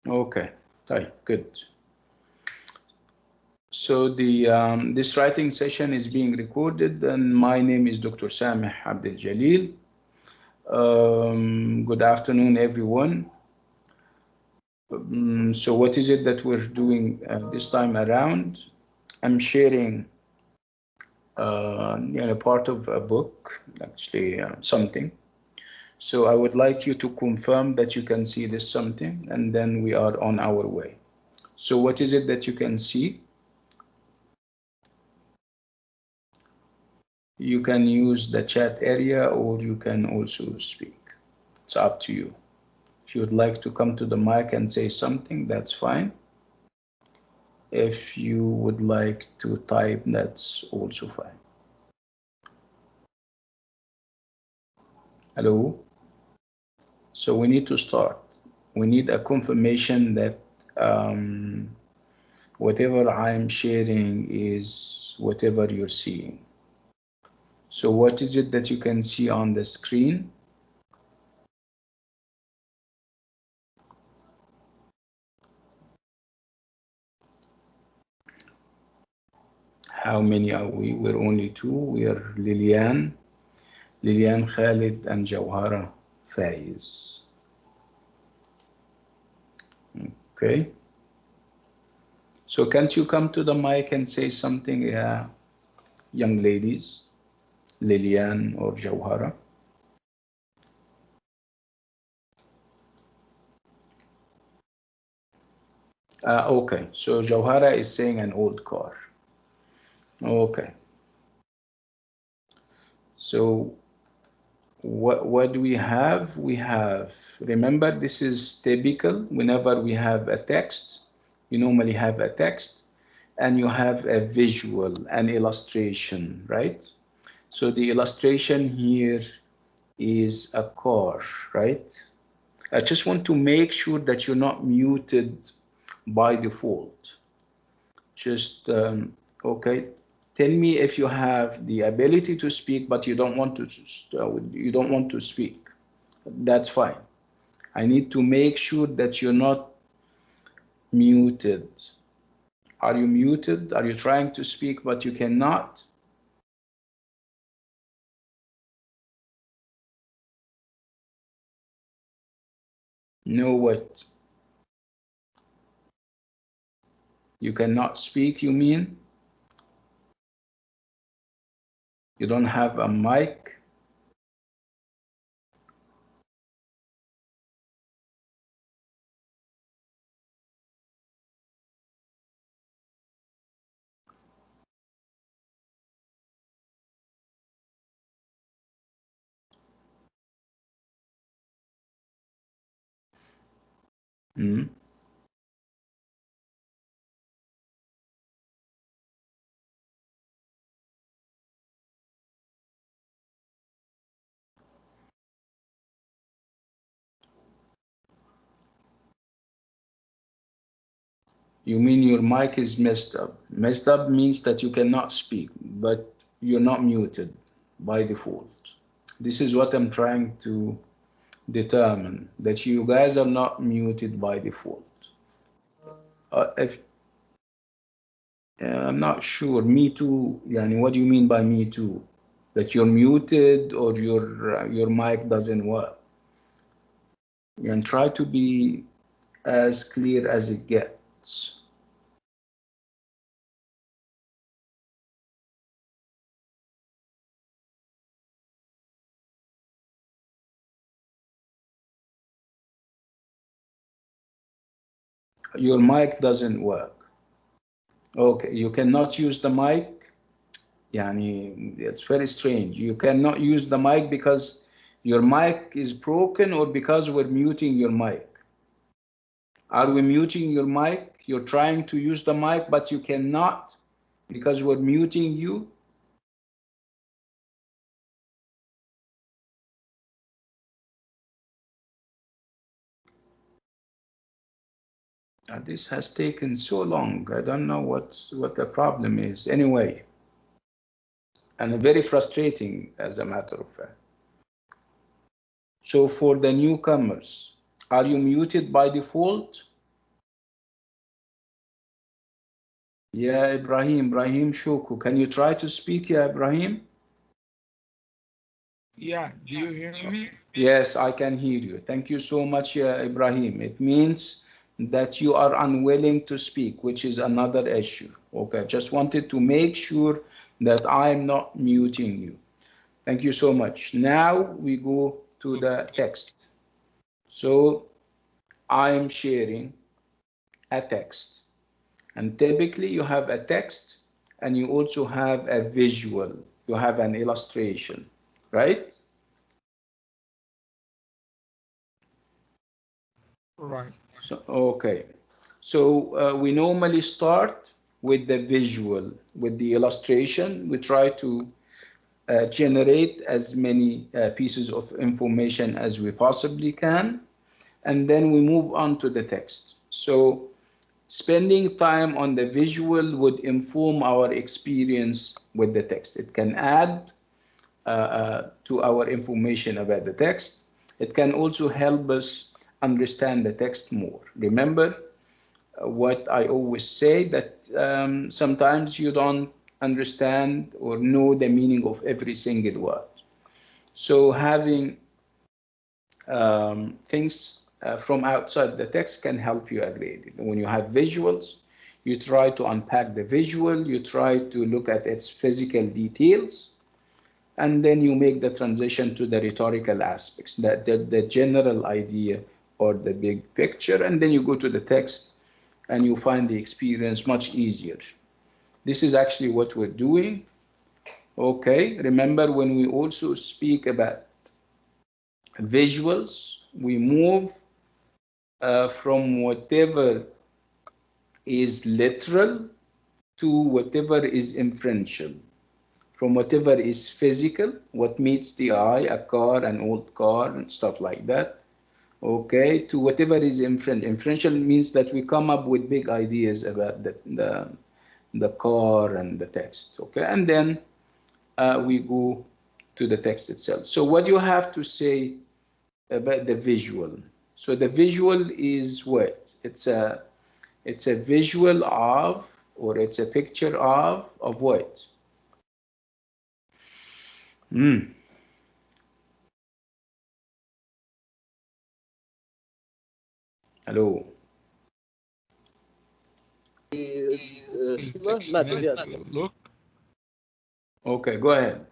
Okay, طيب, good. So this writing session is being recorded, and my name is Dr. Sameh Abdel Jalil. Good afternoon, everyone. So what is it that we're doing this time around? I'm sharing part of a book, actually something. So I would like you to confirm that you can see this something, and then we are on our way. So what is it that you can see? You can use the chat area, or you can also speak. It's up to you. If you would like to come to the mic and say something, that's fine. If you would like to type, that's also fine. Hello? So we need to start. We need a confirmation that whatever I'm sharing is whatever you're seeing. So what is it that you can see on the screen? How many are we? We're only two. We're Lilian, Khalid, and Jawhara Faiz. Okay. So can't you come to the mic and say something, young ladies, Lilian or Jawhara? Okay, so Jawhara is saying an old car. Okay. So what do we have? We have, remember, this is typical. Whenever we have a text, you normally have a text and you have a visual, an illustration, right? So the illustration here is a car, right? I just want to make sure that you're not muted by default. Just, okay. Tell me if you have the ability to speak, but you don't want to speak. That's fine. I need to make sure that you're not muted. Are you muted? Are you trying to speak, but you cannot? No, what? You cannot speak, you mean? You don't have a mic? Hmm? You mean your mic is messed up? Messed up means that you cannot speak, but you're not muted by default. This is what I'm trying to determine, that you guys are not muted by default. If I'm not sure, me too. Yani, what do you mean by me too? That you're muted or your mic doesn't work? And try to be as clear as it gets. Your mic doesn't work. Okay, you cannot use the mic. Yani, it's very strange. You cannot use the mic because your mic is broken, or because we're muting your mic? Are we muting your mic? You're trying to use the mic, but you cannot because we're muting you? This has taken so long. I don't know what the problem is. Anyway, and very frustrating as a matter of fact. So for the newcomers, are you muted by default? Yeah, Ibrahim Shoko. Can you try to speak, yeah, Ibrahim? Yeah, do you hear me? Yes, I can hear you. Thank you so much, yeah, Ibrahim. It means that you are unwilling to speak, which is another issue. Okay, just wanted to make sure that I'm not muting you. Thank you so much. Now we go to the text. So I am sharing a text. And typically you have a text and you also have a visual. You have an illustration, right? Right. So, okay. So we normally start with the visual, with the illustration. We try to generate as many pieces of information as we possibly can, and then we move on to the text. So spending time on the visual would inform our experience with the text. It can add to our information about the text. It can also help us understand the text more. Remember what I always say, that sometimes you don't understand or know the meaning of every single word. So having things from outside the text can help you a great deal. When you have visuals, you try to unpack the visual, you try to look at its physical details, and then you make the transition to the rhetorical aspects, the general idea or the big picture, and then you go to the text and you find the experience much easier. This is actually what we're doing. Okay, remember when we also speak about visuals, we move from whatever is literal to whatever is inferential, from whatever is physical, what meets the eye, a car, an old car, and stuff like that, okay, to whatever is inferential. Inferential means that we come up with big ideas about the car and the text, okay, and then we go to the text itself. So what you have to say about the visual? So the visual is what? It's a visual of, or it's a picture of what? Hmm. Hello. It شو takes a اسمه minute زياد. to look. Okay, go ahead.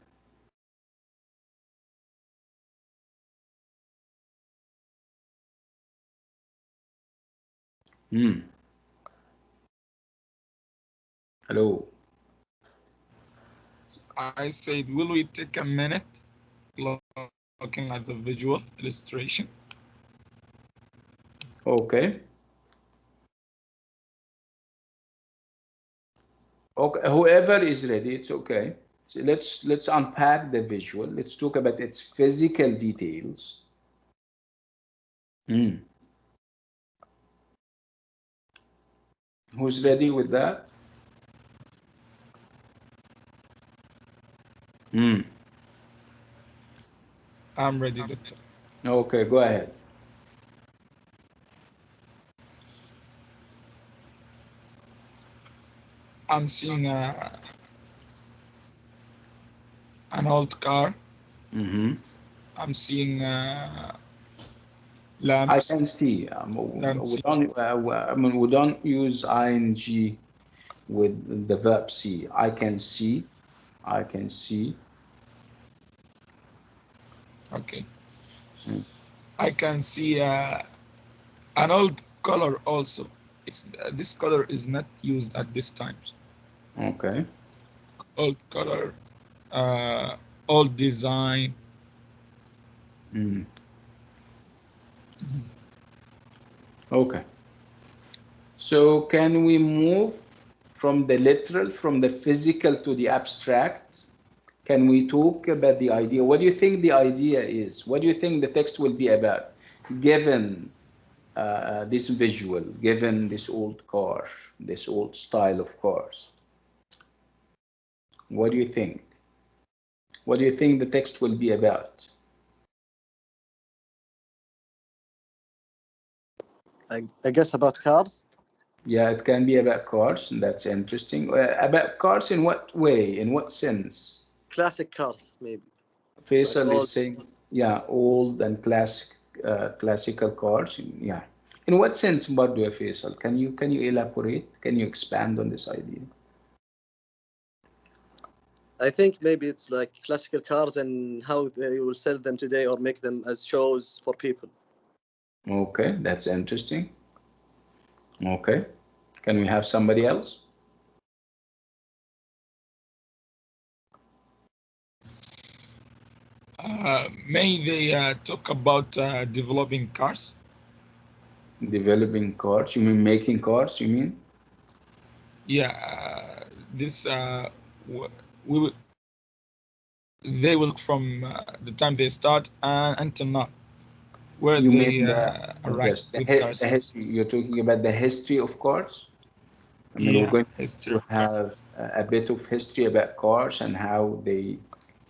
Hmm. Hello. I said, will we take a minute looking at the visual illustration? Okay. Okay. Whoever is ready, it's okay. So let's unpack the visual. Let's talk about its physical details. Hmm. Who's ready with that? Hmm. I'm ready, Doctor. Okay, go ahead. I'm seeing an old car. Mm-hmm. I'm seeing I lamps. can see. I'm We seeing, don't. I mean, we don't use ing with the verb see. I can see. I can see. okay. Mm. I can see an old color also. This color is not used at this time. Okay. Old color, uh, old design. Mm. Okay. So can we move from the literal, from the physical to the abstract? Can we talk about the idea? What do you think the idea is? What do you think the text will be about, given this visual, given this old car, this old style of cars? What do you think? What do you think the text will be about? I guess about cars. Yeah, it can be about cars. That's interesting. About cars in what way? In what sense? Classic cars, maybe. Like Faisal all. is saying, yeah, old and classical cars. Yeah. In what sense, Bardo Faisal? Can you elaborate? Can you expand on this idea? I think maybe it's like classical cars and how they will sell them today or make them as shows for people. Okay, that's interesting. Okay. Can we have somebody else? May they talk about developing cars? Developing cars? You mean making cars? You mean? Yeah, this we will, they will from the time they start until now, where You mean they the arrive yes, with cars. the history. You're talking about the history of cars. I mean, we're Yeah, going history to of cars. have a bit of history about cars and how they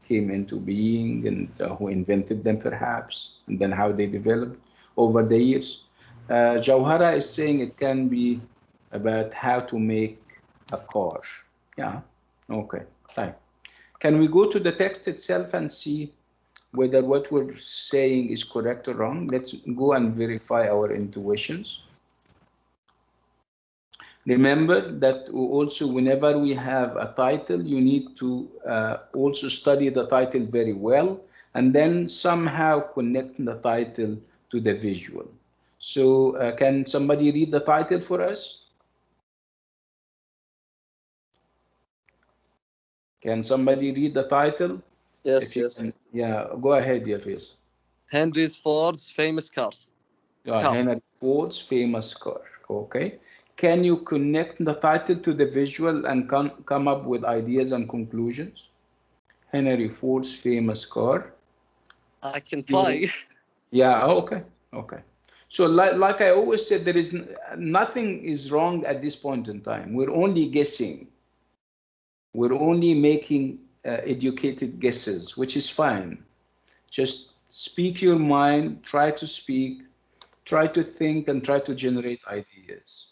came into being and who invented them, perhaps, and then how they developed over the years. Jawhara is saying it can be about how to make a car. Yeah, okay, fine. Can we go to the text itself and see whether what we're saying is correct or wrong? Let's go and verify our intuitions. Remember that also whenever we have a title, you need to also study the title very well and then somehow connect the title to the visual. So can somebody read the title for us? Can somebody read the title? Yes, If you can, yes. yeah, go ahead, Yafis. Henry's Ford's famous cars. Car. Henry Ford's famous car. Okay. Can you connect the title to the visual and come up with ideas and conclusions? Henry Ford's famous car. I can You, try. yeah, okay, okay. So like I always said, there is nothing is wrong at this point in time. We're only guessing. We're only making educated guesses, which is fine. Just speak your mind, try to speak, try to think, and try to generate ideas.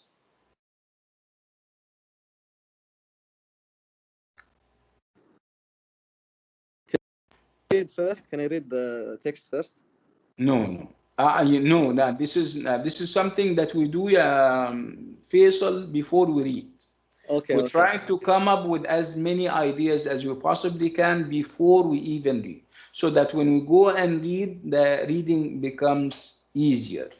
Read first. Can I read the text first? No, no. No, no, this is something that we do, Faisal, before we read. Okay, We okay. try to come up with as many ideas as we possibly can before we even read, so that when we go and read, the reading becomes easier.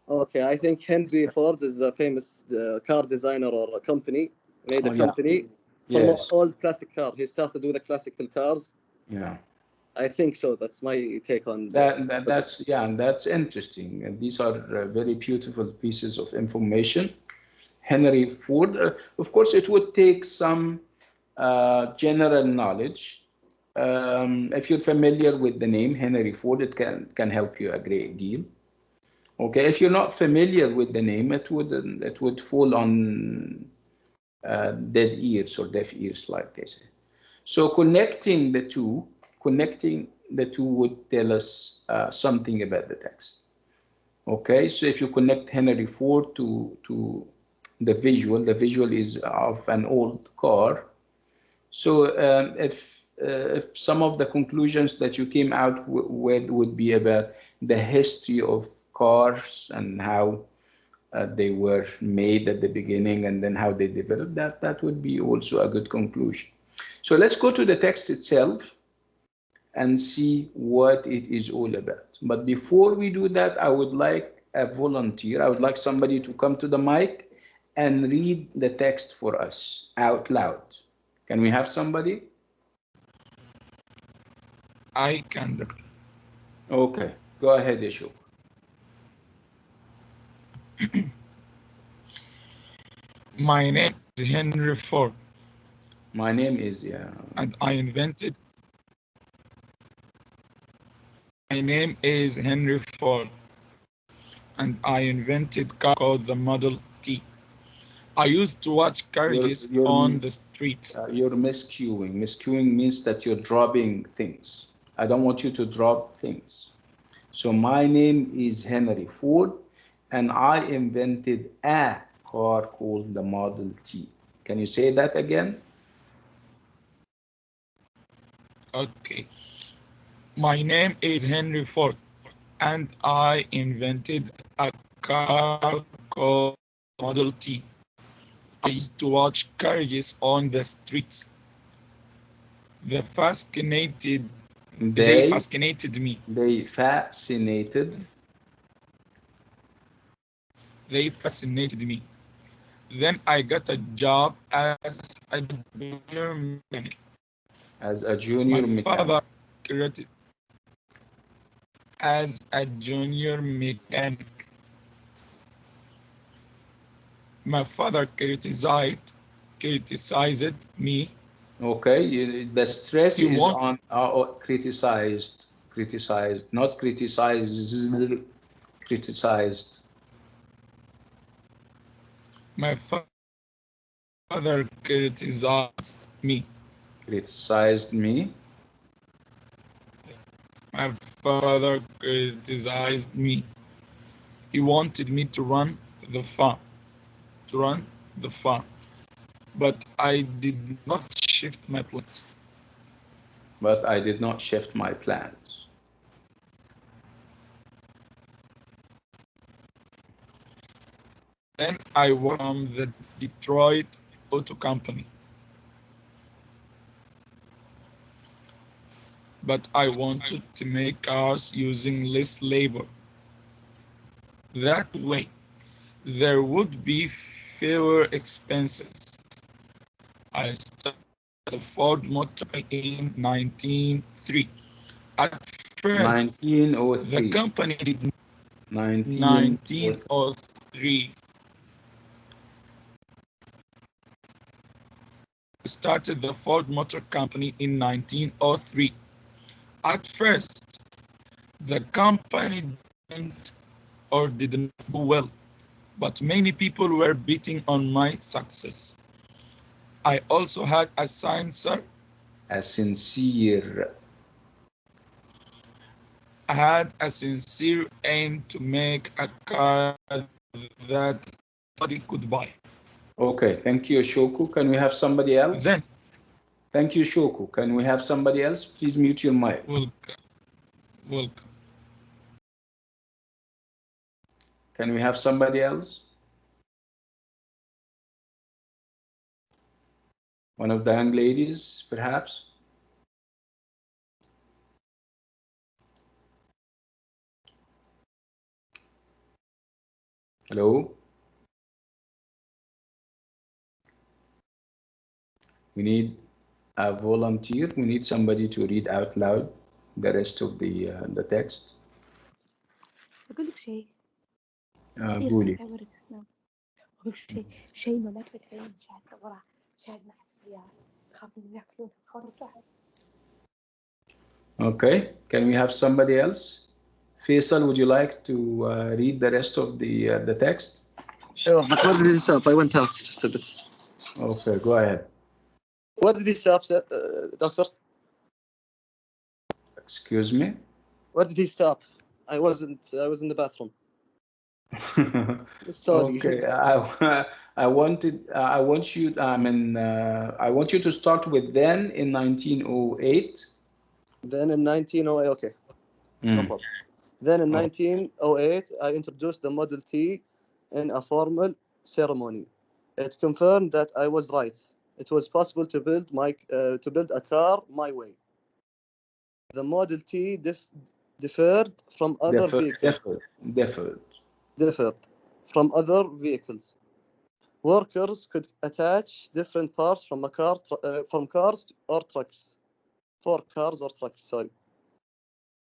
Okay, I think Henry Ford is a famous car designer or a company, made a Oh yeah, company from yes, old classic car. He started with the classical cars. yeah. I think so. That's my take on the That's text. yeah, and that's interesting. And these are very beautiful pieces of information. Henry Ford. Of course, it would take some general knowledge. If you're familiar with the name Henry Ford, it can help you a great deal. Okay, if you're not familiar with the name, it would fall on dead ears or deaf ears, like they say. So connecting the two would tell us something about the text. Okay, so if you connect Henry Ford to the visual is of an old car. So if some of the conclusions that you came out with would be about the history of cars and how they were made at the beginning and then how they developed, that would be also a good conclusion. So let's go to the text itself and see what it is all about. But before we do that, I would like a volunteer. I would like somebody to come to the mic and read the text for us out loud. Can we have somebody? I can, doctor. Okay, go ahead, Yeshua. My name is Henry Ford, My name is, yeah. and I invented. My name is Henry Ford, and I invented car called the Model T. I used to watch You're, carriages you're, on the street. you're miscuing. Miscuing means that you're dropping things. I don't want you to drop things. So my name is Henry Ford, and I invented a car called the Model T. Can you say that again? Okay. My name is Henry Ford, and I invented a car called Model T. I used to watch carriages on the streets. They fascinated, they They fascinated me. they fascinated They fascinated me. Then I got a job as a junior mechanic. as a My junior mechanic. father created as a junior mechanic. My father criticized me. Okay, the stress He is want on criticized, not criticized, criticized, my father criticized me. criticized me. My father criticized me. He wanted me the farm, to run the farm, but I did not shift my plans. But I did not shift my plans. Then I worked the Detroit Auto Company, but I wanted to make cars using less labor. That way, there would be fewer expenses. I started the Ford Motor in 1903. At first, the 1903. company did 1903. 1903. Started the Ford Motor Company in 1903. At first, the company did not do well, but many people were betting on my success. I also had a sincere, A sincere. I had a sincere aim to make a car that anybody could buy. Okay, thank you, Shoku. Can we have somebody else? Then, Thank you, Shoku. Can we have somebody else? Please mute your mic. welcome. Can we have somebody else? One of the young ladies, perhaps? Hello? We need a volunteer. We need somebody to read out loud the rest of the text. بقول لك شيء قولي. أوريك سناب بقول لك شيء ما تفتح عين شاهد ورا شاهد معه في السيارة خاف إنهم ياكلونه خاطر تعب. Okay, can we have somebody else? Faisal, would you like to read the rest of the text? Sure, but what did he stop? I went out just a bit. Okay, go ahead. What did he stop, doctor? Excuse me? What did he stop? I was in the bathroom. Sorry. Okay, I want you to start with then in 1908. Then in 1908, okay. No problem. Then in 1908, I introduced the Model T in a formal ceremony. It confirmed that I was right. It was possible to build a car my way. The Model T differed from other vehicles. Differed from other vehicles. Workers could attach different parts from from cars or trucks. For cars or trucks, sorry.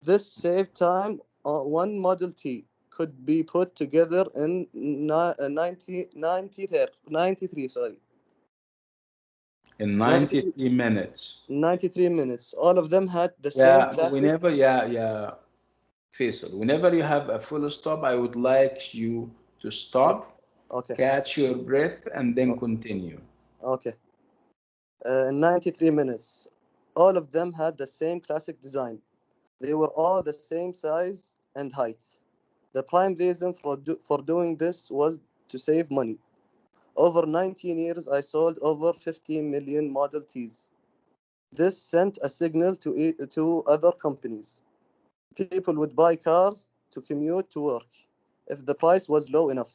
This saved time. One Model T could be put together in 93, sorry. In 93 minutes. 93 minutes. All of them had the same classic. Faisal, whenever you have a full stop, I would like you to stop, okay. Catch your breath, and then continue. Okay. In 93 minutes, all of them had the same classic design. They were all the same size and height. The prime reason for doing this was to save money. Over 19 years, I sold over 15 million Model Ts. This sent a signal to other companies. People would buy cars to commute to work if the price was low enough.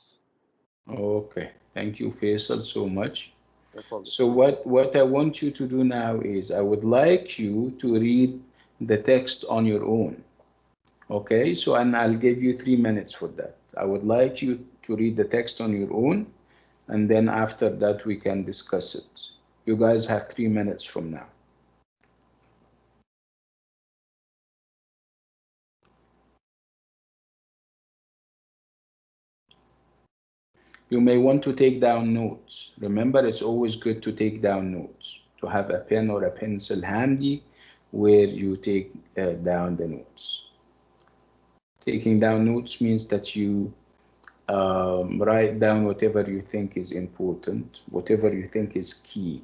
Okay, thank you, Faisal, so much. No problem. So what I want you to do now is I would like you to read the text on your own. Okay, so and I'll give you 3 minutes for that. I would like you to read the text on your own, and then after that we can discuss it. You guys have 3 minutes from now. You may want to take down notes. Remember, it's always good to take down notes, to have a pen or a pencil handy where you take down the notes. Taking down notes means that you write down whatever you think is important, whatever you think is key.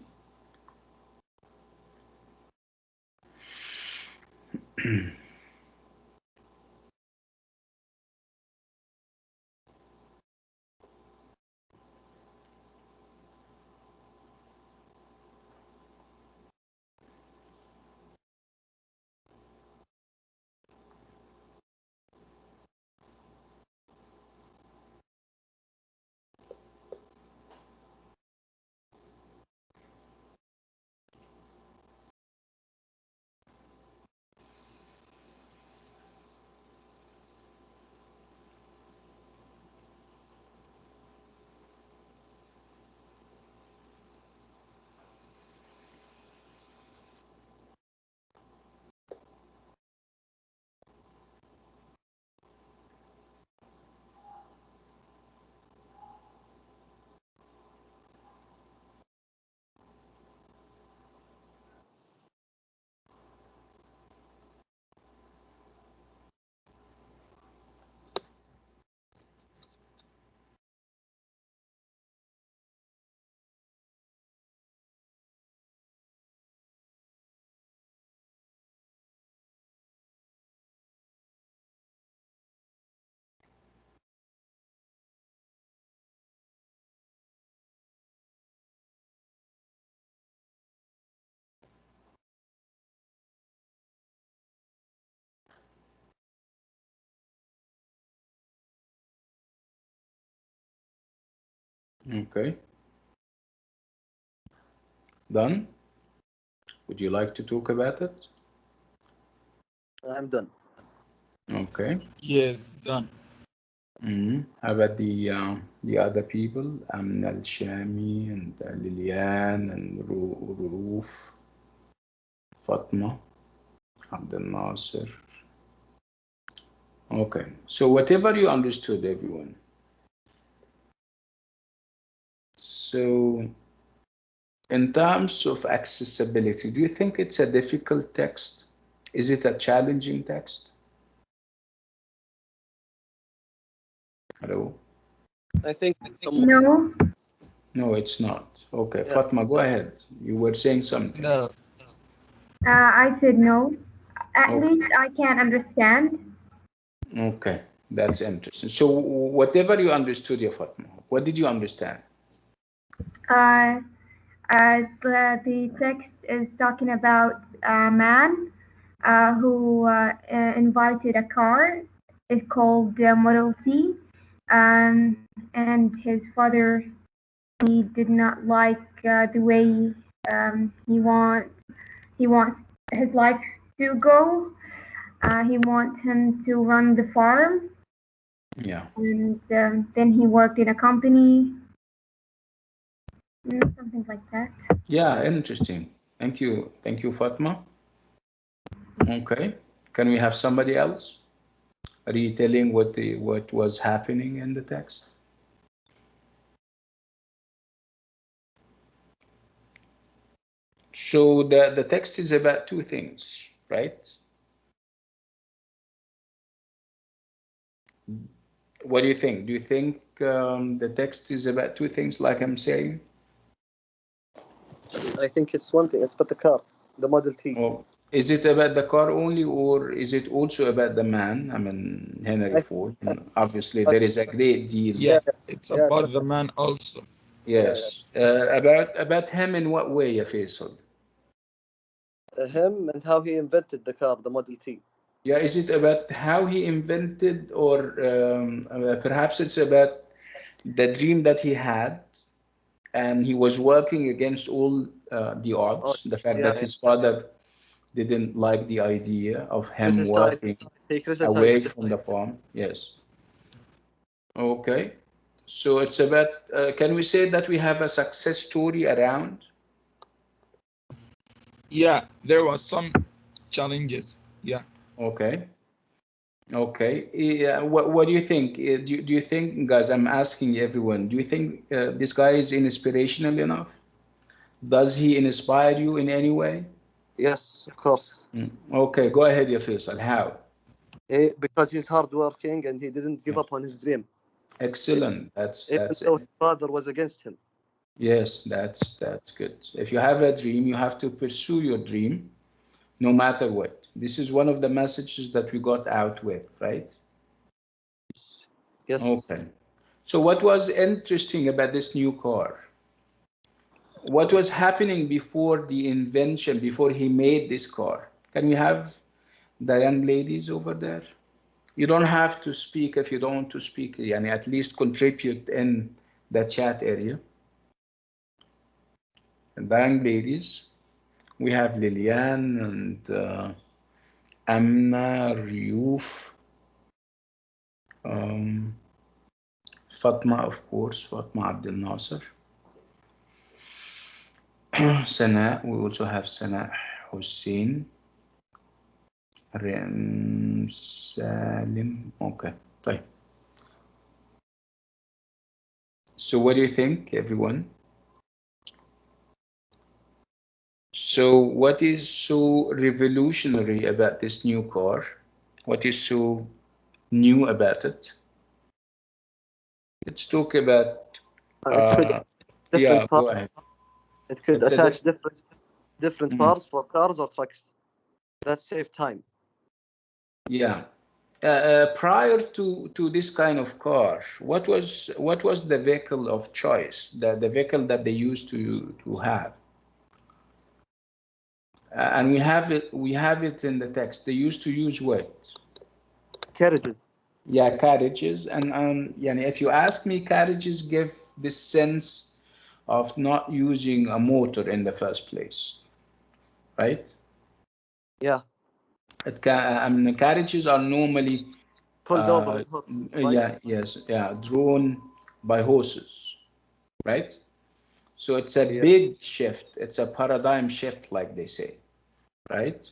Okay. Done? Would you like to talk about it? I'm done. Okay. Yes, done. How about the other people? Amna Al-Shami and Lilian and Roof, Fatma, Abdel Nasser. Okay. So whatever you understood, everyone. So in terms of accessibility, do you think it's a difficult text? Is it a challenging text? Hello? I think No, No, it's not. Okay, yeah. Fatma, go ahead. You were saying something. No, I said no. At Okay. least I can understand. Okay, that's interesting. So whatever you understood, ya Fatma, what did you understand? Uh, the text is talking about a man who invited a car. It's called Model T, and his father, he did not like the way he wants his life to go. He wants him to run the farm, Yeah. and then he worked in a company, something like that. Yeah, interesting. Thank you. Thank you, Fatma. Okay. Can we have somebody else retelling what was happening in the text? So the text is about two things, right? What do you think? Do you think the text is about two things, like I'm saying? I think it's one thing. It's about the car, the Model T. Or is it about the car only, or is it also about the man? I mean, Henry I, Ford. And obviously, I, there is a great deal. yeah, yeah, it's yeah. It's about about, the man also. Yes. About him in what way, ya Faisal? Him and how he invented the car, the Model T. Yeah, is it about how he invented, or perhaps it's about the dream that he had, and he was working against all the Oh, odds, the fact yeah. that his father didn't like the idea of him Criticized. working He away criticized him. from the farm. Yes. Okay. So it's about, can we say that we have a success story around? Yeah, there was some challenges. Yeah. Okay. Okay. Yeah. What do you think? Do you think, guys, I'm asking everyone, do you think this guy is inspirational enough? Does he inspire you in any way? Yes, of course. Okay, go ahead, ya Faisal. How? Because he's hardworking and he didn't give up on his dream, Excellent. even That's though it. his father was against him. Yes, that's good. If you have a dream, you have to pursue your dream no matter what. This is one of the messages that we got out with, right? Yes. Okay. So what was interesting about this new car? What was happening before the invention, before he made this car? Can we have the young ladies over there? You don't have to speak if you don't want to speak, yani at least contribute in the chat area. And the young ladies, we have Lilian and Amna, Riouf, um, Fatma, of course, Fatma Abdel Nasser. Sana, we also have Sana Hussein, Salim. Okay, طيب. So what do you think, everyone? So what is so revolutionary about this new car? What is so new about it? Let's talk about, It could uh, different yeah, parts. go ahead. It could It's a attach different mm, parts for cars or trucks. That save time. yeah. Prior to this kind of car, what was the vehicle of choice? The vehicle that they used to have, and we have it in the text. They used to use what? Carriages. Yeah, carriages. And yeah, if you ask me, carriages give this sense of not using a motor in the first place, right? Yeah. Carriages are normally, Pulled over with horses, right? yeah, yes, yeah, drawn by horses, right? So it's a Yeah. big shift. It's a paradigm shift, like they say, right?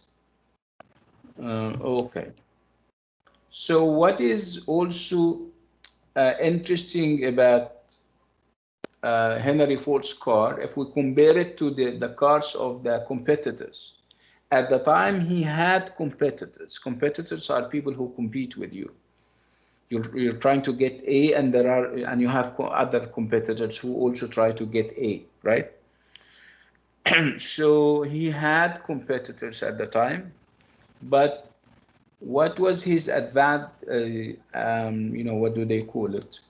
Okay. So what is also interesting about Henry Ford's car, if we compare it to the cars of the competitors? At the time, he had competitors. Competitors are people who compete with you. You're trying to get A, and you have other competitors who also try to get A, right? So he had competitors at the time, but what was his advantage? What do they call it?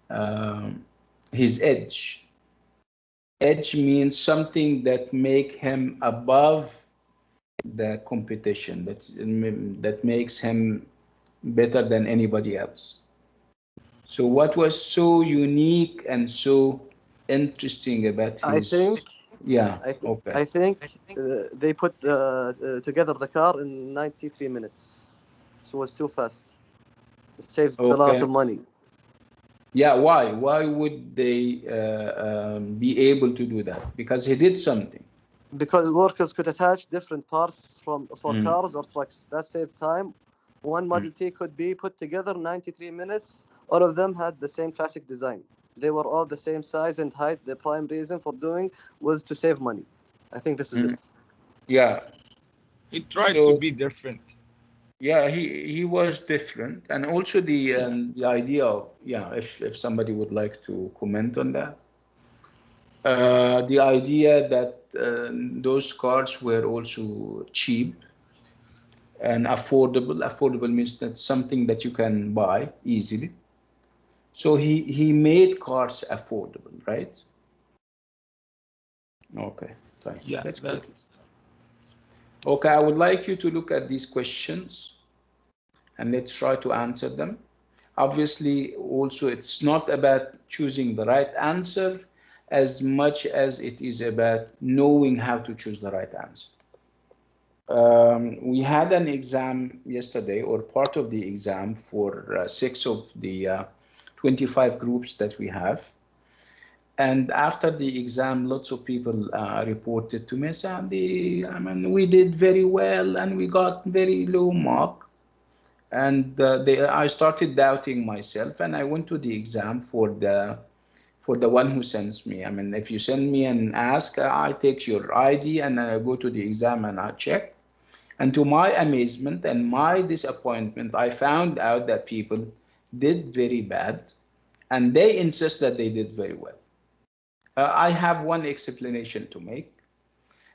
Um, his edge. Edge means something that make him above the competition. That makes him better than anybody else. So what was so unique and so interesting about I his? think Yeah. Okay. I think they put together the car in 93 minutes. So it was too fast. It saves a lot of Okay. money Yeah. Why would they be able to do that? Because he did something. because workers could attach different parts for Mm. cars or trucks. That saved time. One Mm. Model T could be put together 93 minutes. All of them had the same classic design. They were all the same size and height. The prime reason for doing was to save money. I think this is Mm. it. Yeah. He tried to So be different. yeah, he was different, and also the idea of, yeah. If somebody would like to comment on that, the idea that those cars were also cheap and affordable. Affordable means that something that you can buy easily, So he made cars affordable, right? Okay, fine. Yeah, Let's go. that. Okay, I would like you to look at these questions and let's try to answer them. Obviously, also, it's not about choosing the right answer as much as it is about knowing how to choose the right answer. We had an exam yesterday, or part of the exam, for 6 of the 25 groups that we have. And after the exam, lots of people reported to me, Sandy, I mean, we did very well and we got very low mark. And I started doubting myself, and I went to the exam for the one who sends me. I mean, if you send me and ask, I take your ID and I go to the exam and I check. And to my amazement and my disappointment, I found out that people did very bad, and they insist that they did very well. I have one explanation to make.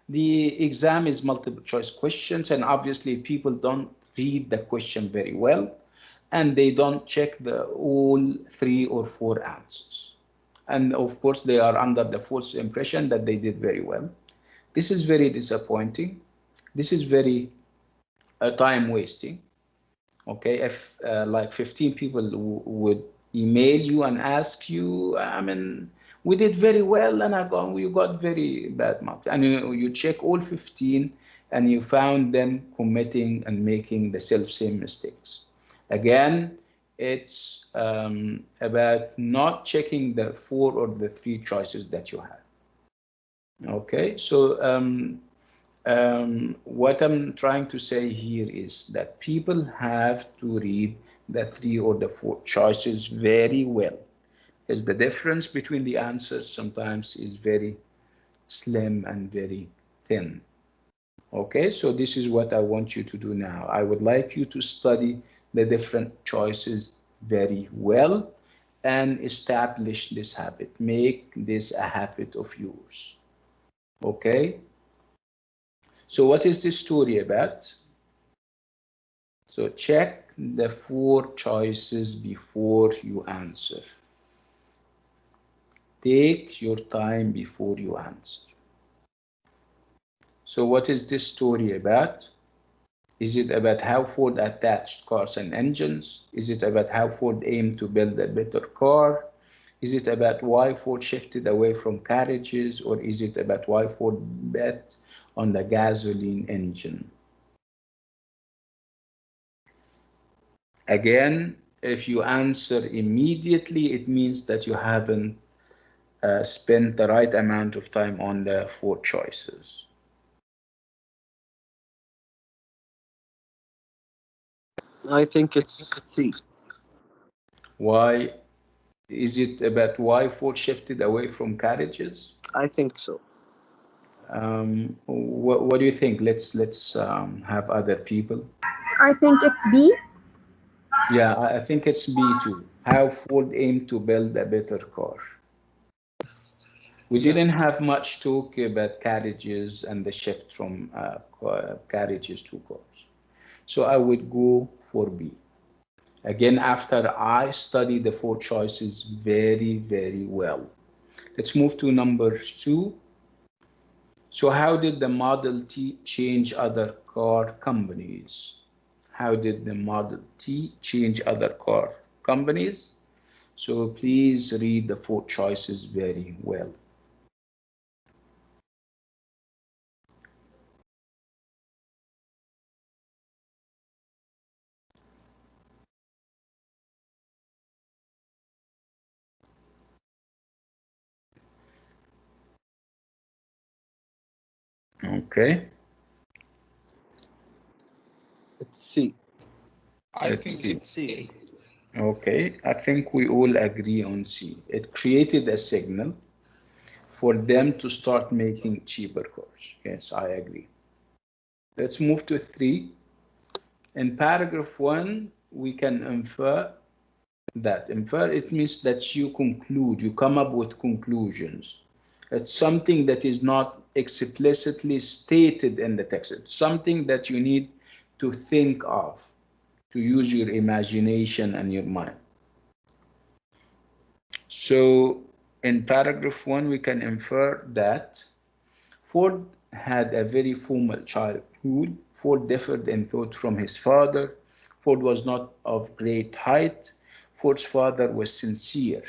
The exam is multiple choice questions, and obviously people don't read the question very well, and they don't check the all 3 or 4 answers. And of course, they are under the false impression that they did very well. This is very disappointing. This is very time wasting. Okay, if like 15 people would email you and ask you, I mean, we did very well and you got very bad marks, and you check all 15 and you found them committing and making the self-same mistakes. Again, it's about not checking the 4 or the 3 choices that you have. Okay, so what I'm trying to say here is that people have to read the 3 or the 4 choices very well, because the difference between the answers sometimes is very slim and very thin. Okay, so this is what I want you to do now. I would like you to study the different choices very well and establish this habit. Make this a habit of yours. Okay, so what is this story about? So check the 4 choices before you answer. Take your time before you answer. So what is this story about? Is it about how Ford attached cars and engines? Is it about how Ford aimed to build a better car? Is it about why Ford shifted away from carriages? Or is it about why Ford bet on the gasoline engine? Again, if you answer immediately, it means that you haven't spent the right amount of time on the 4 choices. I think it's C. Why? Is it about why Ford shifted away from carriages? I think so. What do you think? Let's have other people. I think it's B. Yeah, I think it's B too. How Ford aimed to build a better car. We Yeah. didn't have much talk about carriages and the shift from carriages to cars. So I would go for B. Again, after I study the 4 choices very, very well. Let's move to number 2. So how did the Model T change other car companies? How did the Model T change other car companies? So please read the 4 choices very well. Okay, It's C. I it's think C. it's A. Okay, I think we all agree on C. It created a signal for them to start making cheaper cars. Yes, I agree. Let's move to 3. In paragraph 1, we can infer that. Infer, it means that you conclude, you come up with conclusions. It's something that is not explicitly stated in the text. It's something that you need to think of, to use your imagination and your mind. So in paragraph 1, we can infer that Ford had a very formal childhood. Ford differed in thought from his father. Ford was not of great height. Ford's father was sincere.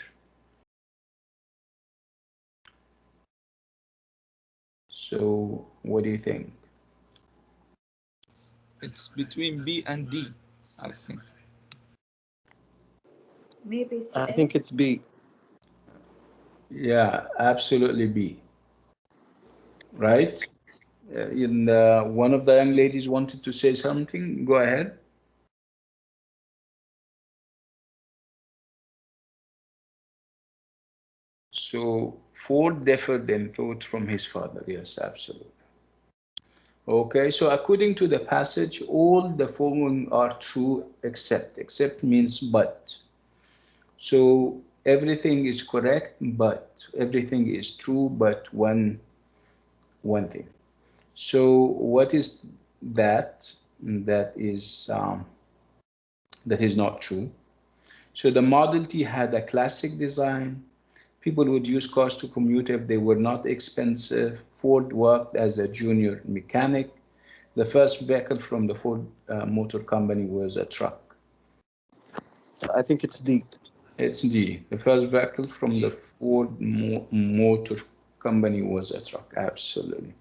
So what do you think? It's between B and D, I think. Maybe I think it's B. Yeah, absolutely B, right? One of the young ladies wanted to say something. Go ahead. So Ford differed in thought from his father. Yes, absolutely. Okay, so according to the passage, all the following are true except. Except means but. So everything is correct, but everything is true, but one thing. So what is that? That is not true. So the Model T had a classic design. People would use cars to commute if they were not expensive. Ford worked as a junior mechanic. The first vehicle from the Ford Motor Company was a truck. I think it's D. It's D. The first vehicle from the Ford Motor Company was a truck. Absolutely.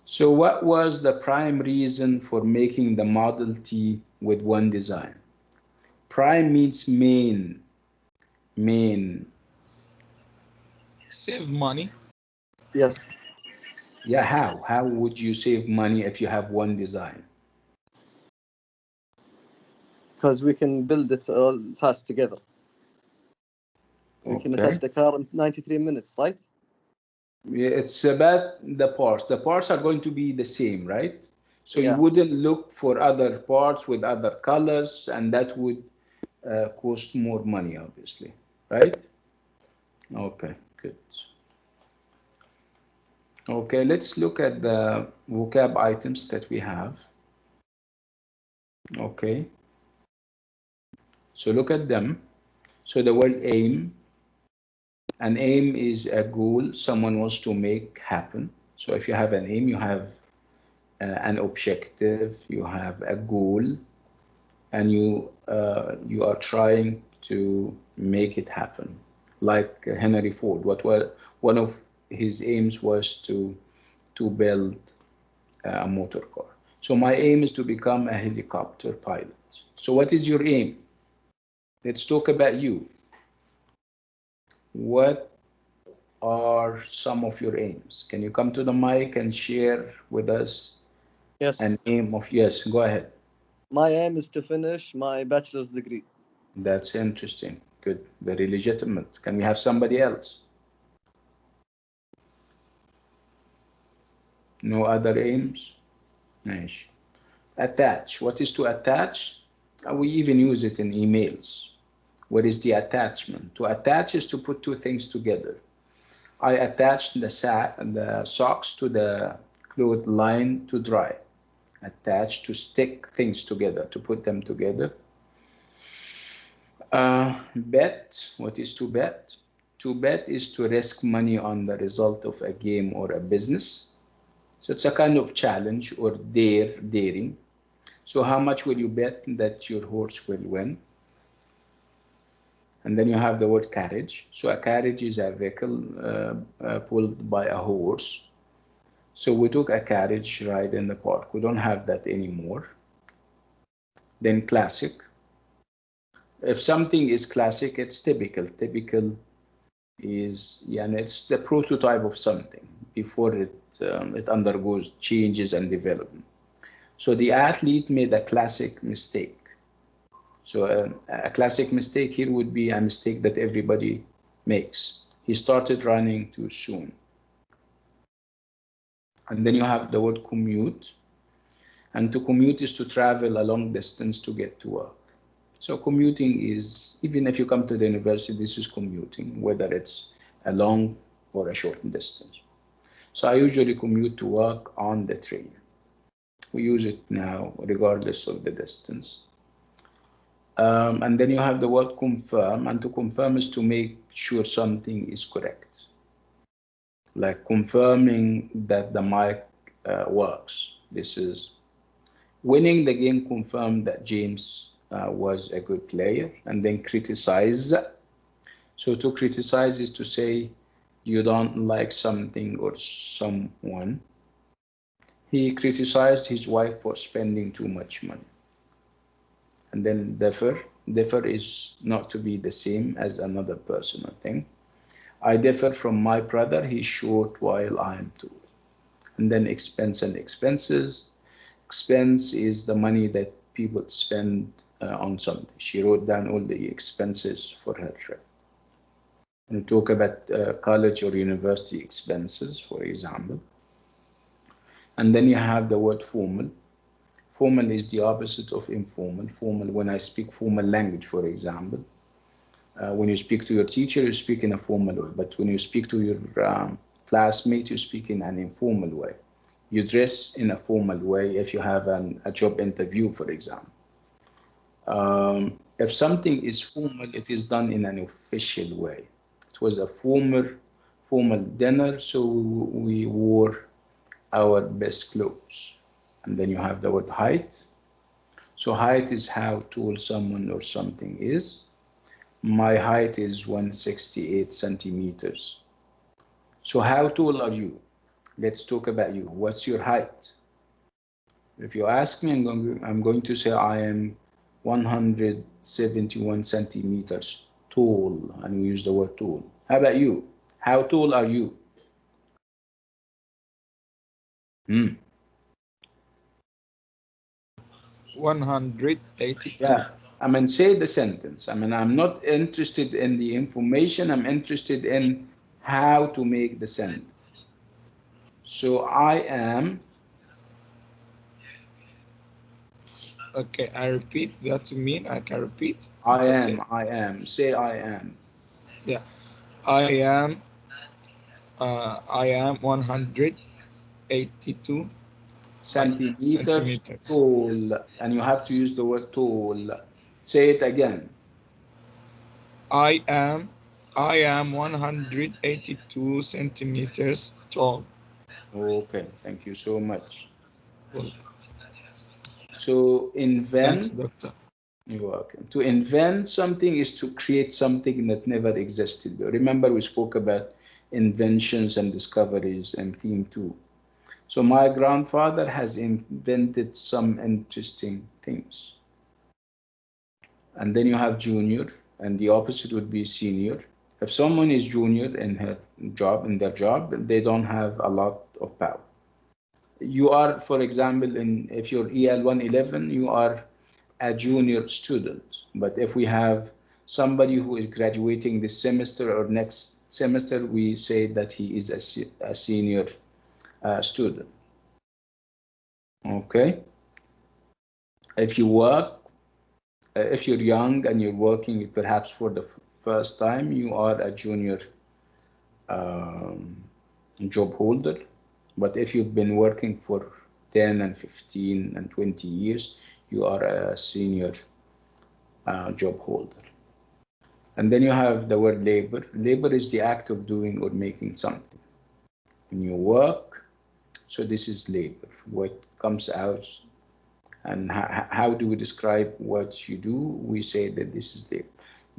So what was the prime reason for making the Model T with one design? Prime means main. Main. Save money. Yes, Yeah, how? How would you save money if you have one design? because we can build it all fast together. We can attach Okay. the car in 93 minutes, right? Yeah, it's about the parts. The parts are going to be the same, right? So you Yeah. wouldn't look for other parts with other colors, and that would cost more money, obviously, right? Okay, good. Okay, let's look at the vocab items that we have. Okay, so look at them. So the word aim, an aim is a goal someone wants to make happen. So if you have an aim, you have an objective, you have a goal, and you are trying to make it happen. Like Henry Ford, what was one of his aims was to build a motor car. So my aim is to become a helicopter pilot. So what is your aim? Let's talk about you. What are some of your aims? Can you come to the mic and share with us an Yes. aim of, yes, go ahead. My aim is to finish my bachelor's degree. That's interesting. Good. Very legitimate. Can we have somebody else? No other aims? Nice. Attach. What is to attach? We even use it in emails. What is the attachment? To attach is to put two things together. I attached the socks to the cloth line to dry. Attach to stick things together, to put them together. Bet. What is to bet? To bet is to risk money on the result of a game or a business. So it's a kind of challenge or daring. So how much will you bet that your horse will win? And then you have the word carriage. So a carriage is a vehicle pulled by a horse. So we took a carriage ride in the park. We don't have that anymore. Then classic. If something is classic, it's typical. Typical is, yeah, and it's the prototype of something before it undergoes changes and development. So the athlete made a classic mistake. So a classic mistake here would be a mistake that everybody makes. He started running too soon. And then you have the word commute. And to commute is to travel a long distance to get to work. So commuting is, even if you come to the university, this is commuting, whether it's a long or a short distance. So I usually commute to work on the train. We use it now regardless of the distance. And then you have the word confirm, and to confirm is to make sure something is correct, like confirming that the mic works. This is winning the game, confirmed that James was a good player. And then criticize. So to criticize is to say you don't like something or someone. He criticized his wife for spending too much money. And then differ. Differ is not to be the same as another person, I think. I differ from my brother. He's short while I'm tall. And then expense and expenses. Expense is the money that people spend on something. She wrote down all the expenses for her trip. And we talk about college or university expenses, for example. And then you have the word formal. Formal is the opposite of informal. Formal, when I speak formal language, for example, when you speak to your teacher, you speak in a formal way. But when you speak to your classmate, you speak in an informal way. You dress in a formal way if you have a job interview, for example. If something is formal, it is done in an official way. It was a formal dinner, so we wore our best clothes. And then you have the word height. So height is how tall someone or something is. My height is 168 centimeters. So how tall are you? Let's talk about you. What's your height? If you ask me, I'm going to say I am 171 centimeters tall, and we use the word tall. How about you? How tall are you? 182. Yeah, I mean, say the sentence. I mean, I'm not interested in the information. I'm interested in how to make the sentence. So I am. Okay, I repeat. That mean I can repeat. I am. I am. Say I am. Yeah, I am. I am 182 Centimeters centimeters. tall, and you have to use the word tall. Say it again. I am. I am 182 centimeters tall. Okay, thank you so much. Well, So thanks, invent. doctor. You're welcome. To invent something is to create something that never existed. Remember, we spoke about inventions and discoveries in theme 2. So my grandfather has invented some interesting things. And then you have junior, and the opposite would be senior. If someone is junior in their job, they don't have a lot of power. You are, for example, if you're EL 111, you are a junior student. But if we have somebody who is graduating this semester or next semester, we say that he is a senior student. Okay. If you work, if you're young and you're working perhaps for the first time, you are a junior um, job holder. But if you've been working for 10 and 15 and 20 years, you are a senior job holder. And then you have the word labor. Labor is the act of doing or making something. When you work, so this is labor. What comes out, and how do we describe what you do? We say that this is labor.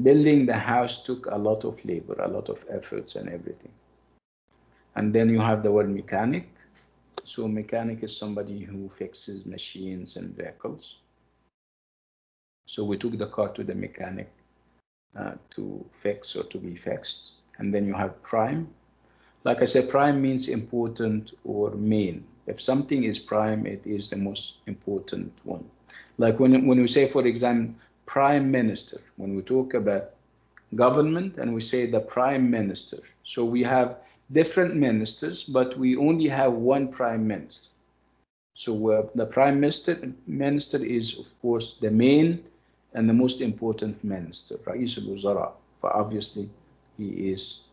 Building the house took a lot of labor, a lot of efforts and everything. And then you have the word mechanic. So mechanic is somebody who fixes machines and vehicles. So we took the car to the mechanic to fix or to be fixed. And then you have prime. Like I said, prime means important or main. If something is prime, it is the most important one. Like when we say, for example, prime minister, when we talk about government and we say the prime minister. So we have different ministers, but we only have one prime minister. So the prime minister is, of course, the main and the most important minister, رئيس الوزراء. Obviously, he is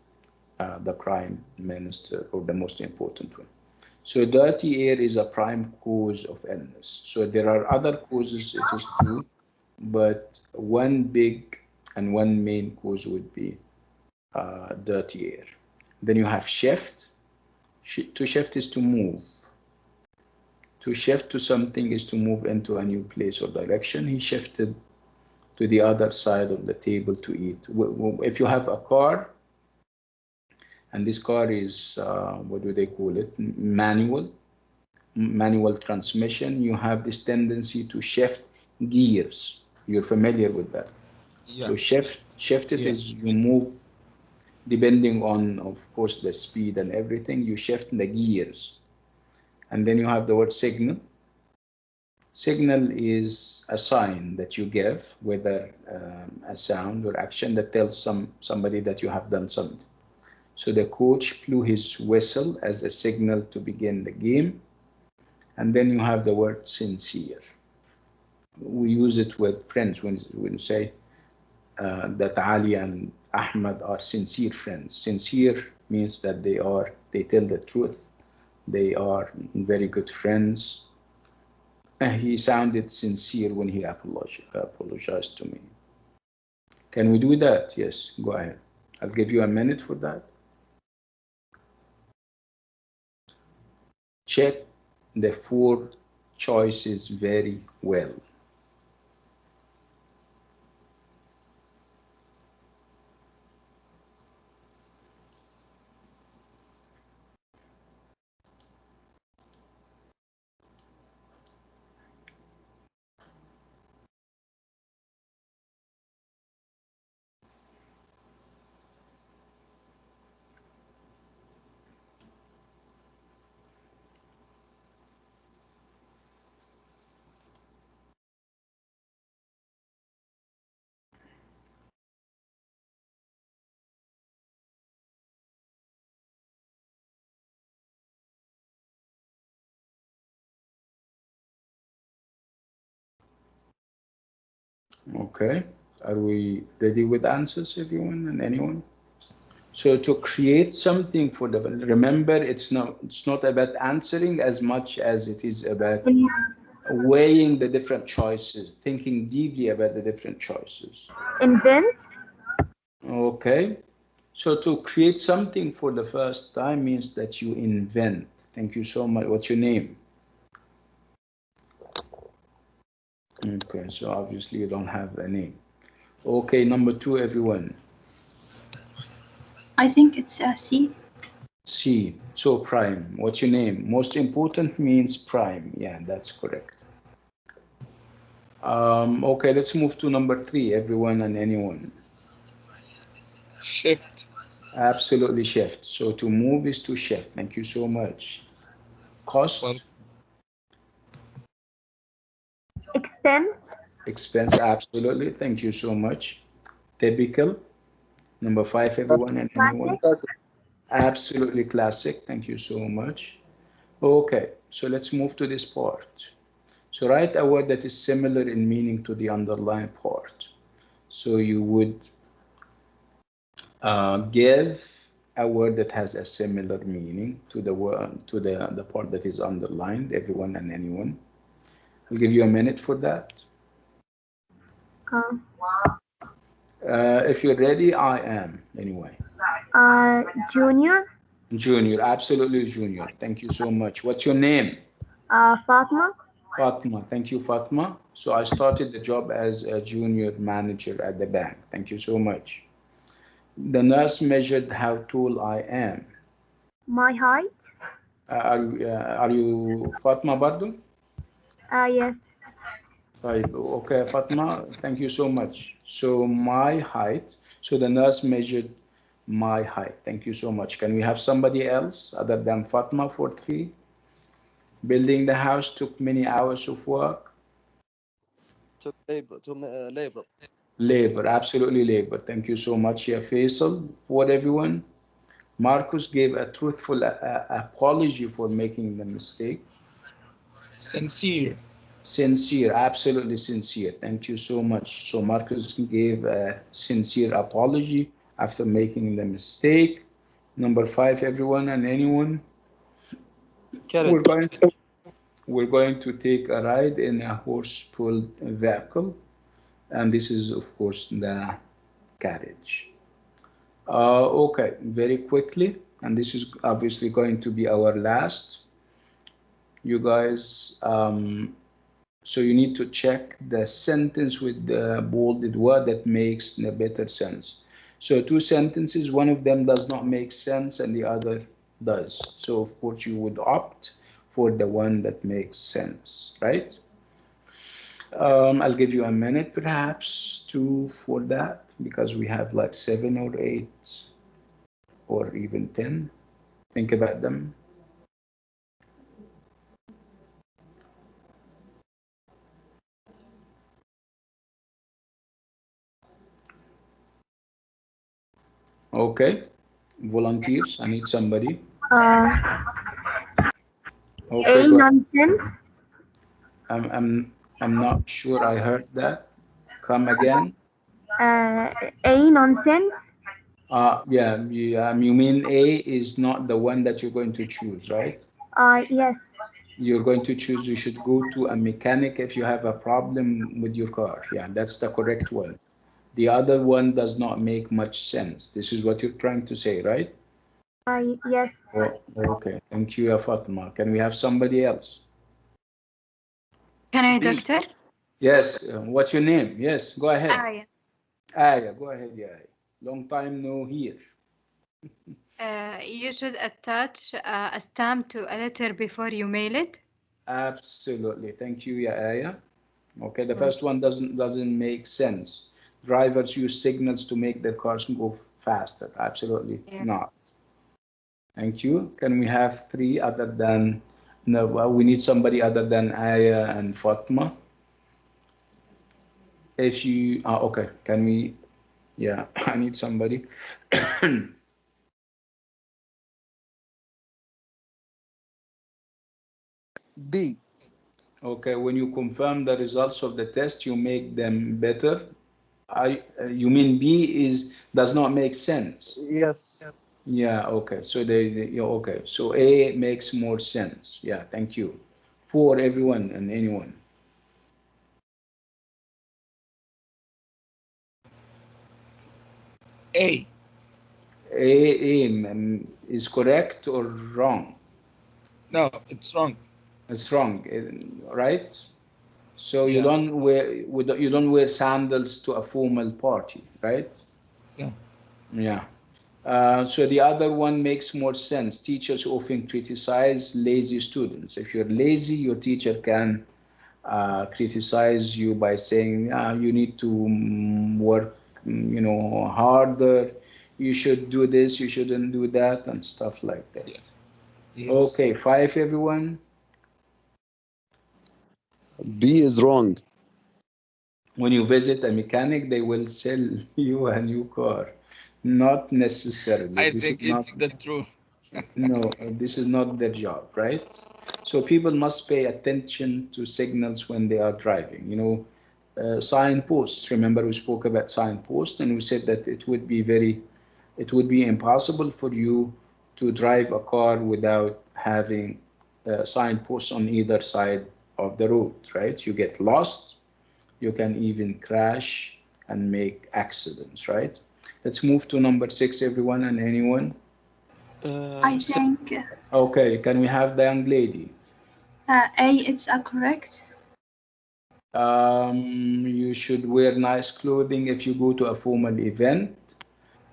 the prime minister or the most important one. So dirty air is a prime cause of illness. So there are other causes, it is true, but one big and one main cause would be dirty air. Then you have shift. To shift is to move. To shift to something is to move into a new place or direction. He shifted to the other side of the table to eat. If you have a car, and this car is, what do they call it? Manual transmission, you have this tendency to shift gears. You're familiar with that. Yeah. So shift it Yeah. is you move depending on, of course, the speed and everything, you shift the gears. And then you have the word signal. Signal is a sign that you give, whether a sound or action that tells somebody that you have done something. So the coach blew his whistle as a signal to begin the game. And then you have the word sincere. We use it with friends when you say that Ali and Ahmad are sincere friends. Sincere means that they tell the truth. They are very good friends. He sounded sincere when he apologized to me. Can we do that? Yes, go ahead. I'll give you a minute for that. Check the four choices very well. Okay, are we ready with answers, everyone and anyone? So to create something for the, remember, it's not about answering as much as it is about weighing the different choices, thinking deeply about the different choices. Invent. Okay, so to create something for the first time means that you invent. Thank you so much. What's your name? Okay, so obviously you don't have a name. Okay, number two, everyone. I think it's C. C. So prime. What's your name? Most important means prime. Yeah, that's correct. Okay, let's move to number three, everyone and anyone. Shift. Absolutely shift. So to move is to shift. Thank you so much. Well, Cost, Expense. expense, absolutely. Thank you so much. Typical. Number five, everyone and anyone. Classic. Classic. Absolutely classic. Thank you so much. Okay, so let's move to this part. So write a word that is similar in meaning to the underlined part. So you would give a word that has a similar meaning to the word to the part that is underlined, everyone and anyone. I'll give you a minute for that. Uh, If you're ready, I am anyway. Junior. Junior, absolutely junior. Thank you so much. What's your name? Fatma. Fatma. Thank you, Fatma. So I started the job as a junior manager at the bank. Thank you so much. The nurse measured how tall I am. My height. Are you Fatma Bardo? Yes. طيب, okay, Fatma, thank you so much. So my height, so the nurse measured my height. Thank you so much. Can we have somebody else other than Fatma for three? Building the house took many hours of work. To labor. Labor. Labor, absolutely labor. Thank you so much, yeah, Faisal, for everyone. Marcus gave a truthful apology for making the mistake. sincere. Sincere, absolutely sincere. Thank you so much. So Marcus gave a sincere apology after making the mistake. Number five, everyone and anyone. We're Carriage. going we're going to take a ride in a horse-pulled vehicle. and this is of course the carriage. Okay, very quickly, and this is obviously going to be our last. You guys, so you need to check the sentence with the bolded word that makes the better sense. So two sentences, one of them does not make sense and the other does. So of course you would opt for the one that makes sense, right? I'll give you a minute perhaps two for that because we have like 7 or 8 or even 10. Think about them. Okay, volunteers, I need somebody. Uh, Okay, A go ahead. nonsense. I'm not sure I heard that. Come again. A nonsense. Yeah, you mean A is not the one that you're going to choose, right? Yes. You're going to choose, you should go to a mechanic if you have a problem with your car. Yeah, that's the correct one. The other one does not make much sense. This is what you're trying to say, right? Yes. Oh, okay. Thank you, Fatma. Can we have somebody else? Can I, B. doctor? Yes. What's your name? Yes, go ahead. Aya. Aya, go ahead, yeah. Long time no here. You should attach a stamp to a letter before you mail it. Absolutely. Thank you, yeah, Aya. Okay, the first one doesn't make sense. Drivers use signals to make their cars go faster. Absolutely Yeah. not. Thank you. Can we have three other than, no, well, we need somebody other than Aya and Fatma. If you, okay, can we, yeah, I need somebody. B. Okay, when you confirm the results of the test, you make them better. You mean B is does not make sense? Yes. Yeah, okay. So yeah, okay. So A makes more sense. Yeah, thank you. For everyone and anyone. A. Is correct or wrong? No, it's wrong. It's wrong, right? So Yeah. you don't wear sandals to a formal party, right? Yeah. Yeah. So the other one makes more sense. Teachers often criticize lazy students. If you're lazy, your teacher can criticize you by saying, you need to work, harder. You should do this, you shouldn't do that, and stuff like that. Yes. Yes. Okay, 5, everyone. B is wrong. When you visit a mechanic, they will sell you a new car. Not necessarily. I This is think not. it's the truth. No, this is not their job, right? So people must pay attention to signals when they are driving. Signposts. Remember, we spoke about signposts, and we said that it would be impossible for you to drive a car without having signposts on either side of the road, right? You get lost, you can even crash and make accidents, right? Let's move to number 6, everyone and anyone. I think Okay, can we have the young lady? A is correct. You should wear nice clothing if you go to a formal event.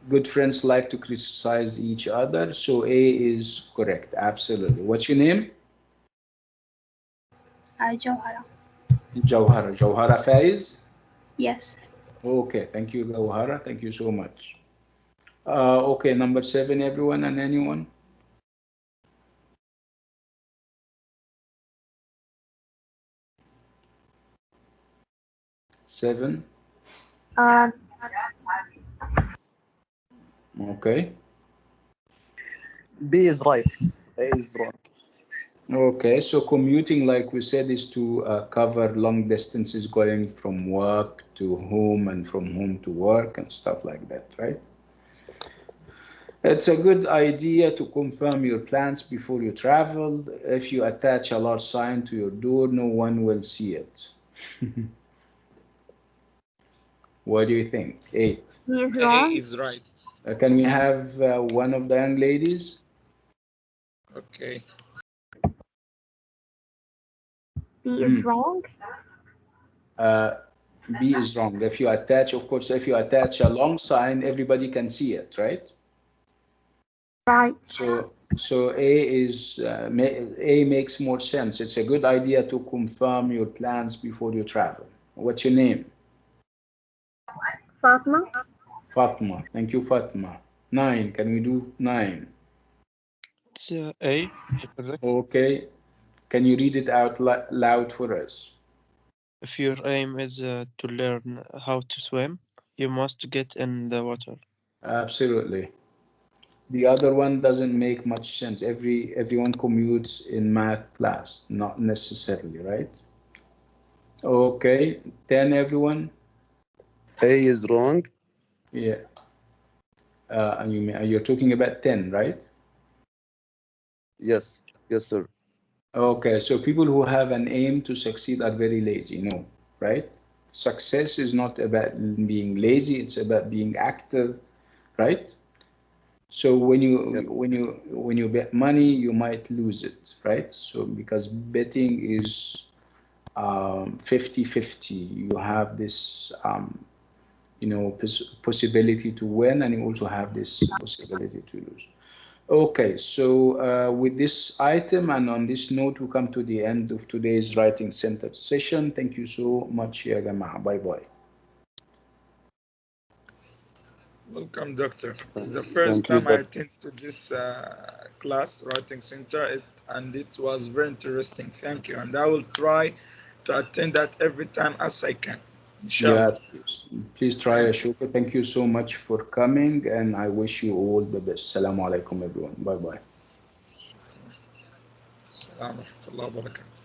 Good friends like to criticize each other, so A is correct, absolutely. What's your name? Jawhara. Jawhara. Jawhara Faiz? Yes. Okay, thank you, Jawhara. Thank you so much. Okay, number 7, everyone and anyone. Seven. Uh, Okay. B is right. A is wrong. Okay, so commuting, like we said, is to cover long distances going from work to home and from home to work and stuff like that, right? It's a good idea to confirm your plans before you travel. If you attach a large sign to your door, no one will see it. What do you think? 8. He is A wrong. is right. Can we have one of the young ladies? Okay. B is wrong. B is wrong. If you attach, of course, if you attach a long sign, everybody can see it, right? Right. So A is A makes more sense. It's a good idea to confirm your plans before you travel. What's your name? Fatma. Fatma. Thank you, Fatma. 9. Can we do 9? It's A. Correct. Okay. Can you read it out loud for us? If your aim is to learn how to swim, you must get in the water. Absolutely. The other one doesn't make much sense. Everyone commutes in math class, not necessarily, right? Okay, 10 everyone. A is wrong. Yeah. You're talking about 10, right? Yes. Yes, sir. Okay, so people who have an aim to succeed are very lazy, no, right? Success is not about being lazy, it's about being active, right? So Yes. when you bet money, you might lose it, right? So because betting is 50-50, you have this possibility to win, and you also have this possibility to lose. Okay, so with this item and on this note, we come to the end of today's writing center session. Thank you so much, ya jama'a. Bye bye. Welcome, doctor. It's the Thank first you, time I Doc. attend to this class, writing center, and it was very interesting. Thank you, and I will try to attend that every time as I can. Yeah, Inshallah. please try, Thank you. Ashoka. Thank you so much for coming, and I wish you all the best. Assalamu alaikum, everyone. Bye bye. Assalamu alaikum wa rahmatullahi wa barakatuh.